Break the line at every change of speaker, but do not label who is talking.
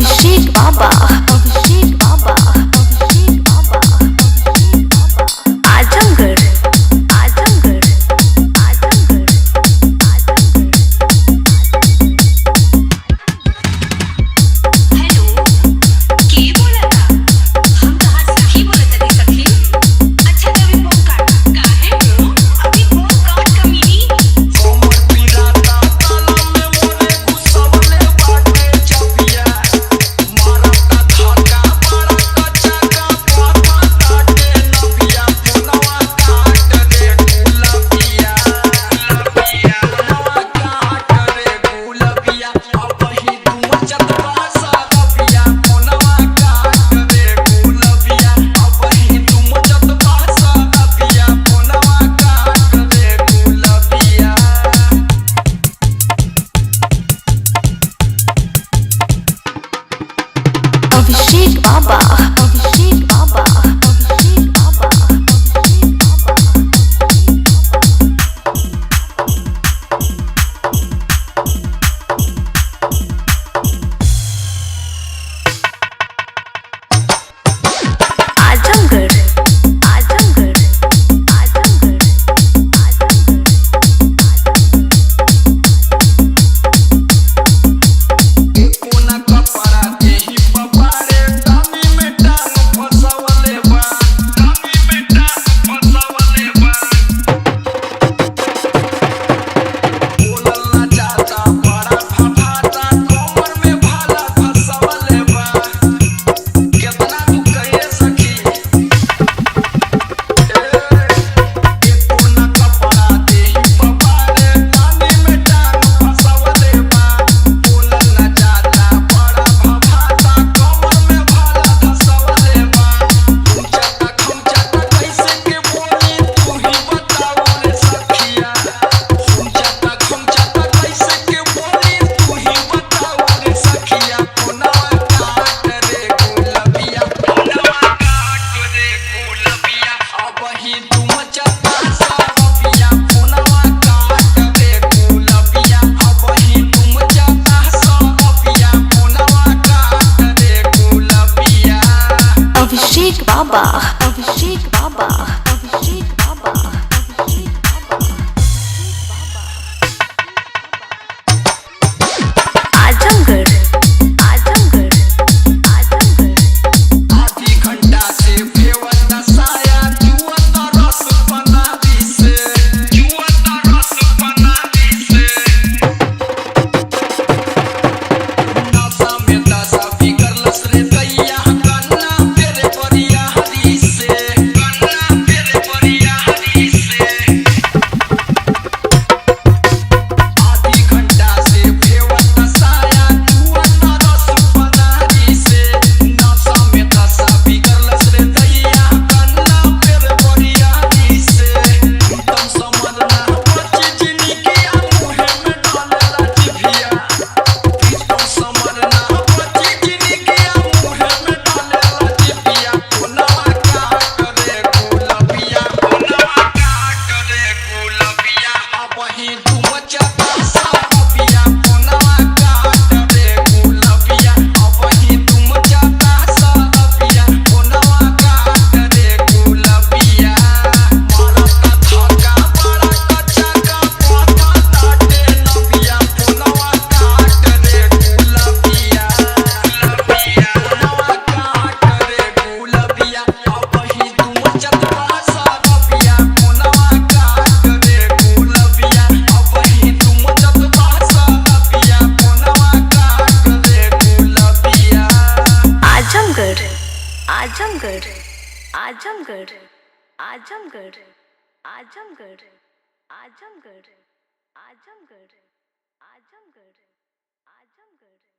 अभिषेक बाबा, अभिषेक बाबा, अभिषेक बाबा, अभिषेक बाबा। आजमगढ़, आजमगढ़, आजमगढ़, आजमगढ़।
हेलो, के बोला था? हम कहाँ सखी बोलत रही सखी? अच्छा तभी फोन काट काहे हो? अभी फोन काट कमीनी।
कोमर पिराता ताला में मोरे घुसवले बाटे चबिया मारता धक्का बड़ा कच्चा का पाता काटे नबिया फोनवा काट रे गुलबिया लबिया फोनवा काट रे गुलबिया अब ही तुम चतवा साबिया फोनवा काट रे गुलबिया अब ही तुम चतवा साबिया फोनवा काट रे गुलबिया।
अभिषेक बाबा, अभिषेक बाबा, अभिषेक बाबा, अभिषेक बाबा। आजमगढ़, आजमगढ़, आजमगढ़, आजमगढ़।
कोना कपड़ा देही पपारे दामी में टांग फसवले बा दामी में टांग फसवले बा बोलल ना जाता बड़ा फफाता कमर में भाला फसवले बा केतना तू कहे सखी कोना कपड़ा देही पपारे दामी में टांग फसवले बा बोलल ना जाता बड़ा फफाता कमर में भाला फसवले बा खुमचता खुमचता कैसे के बोली तू ही बताओ रे सखिया खुमचता खुमचता कैसे के बोली तू ही बताओ रे सखिया फोनवा काट रे गुलबिया फोनवा काट रे गुलबिया अब ही तुम चता साबिया फोनवा काट रे गुलबिया अब ही तुम चता साबिया फोनवा काट रे गुलबिया।
अभिषेक बाबा, अभिषेक बाबा, अभिषेक बाबा, अभिषेक बाबा, आजमगढ़, आजमगढ़, आजमगढ़।
आधी घंटा से भेवता साया जुवता रस बनादी से जुवता रस बनादी से नशा में दशा बिगड़लस रे दैया गन्ना तेरे बरिया हरी से गन्ना तेरे बरिया हरी से आधी घंटा से भेवता साया जुवता रस बनादी से नशा में दशा बिगड़लस रे दैया गन्ना तेरे बरिया हरी से तुम समझना बच्ची जिंदगी मुहे में डालेला जिभिया तुम समझना बच्ची जिंदगी मुहे में डालेला जिभिया फोनवा काट रे गुलबिया फोनवा काट रे गुलबिया अब ही तुम चता साबिया फोनवा काट रे गुलबिया अब ही तुम चता साबिया फोनवा काट रे गुलबिया मारता धक्का बड़ा कच्चा का पाता काटे नबिया फोनवा काट रे गुलबिया लबिया फोनवा काट रे गुलबिया अब ही तुम चतवा साबिया फोनवा काट रे गुलबिया अब ही तुम चतवा साबिया फोनवा काट रे गुलबिया।
आजमगढ़, आजमगढ़, आजमगढ़, आजमगढ़, आजमगढ़, आजमगढ़, आजमगढ़, आजमगढ़, आजमगढ़।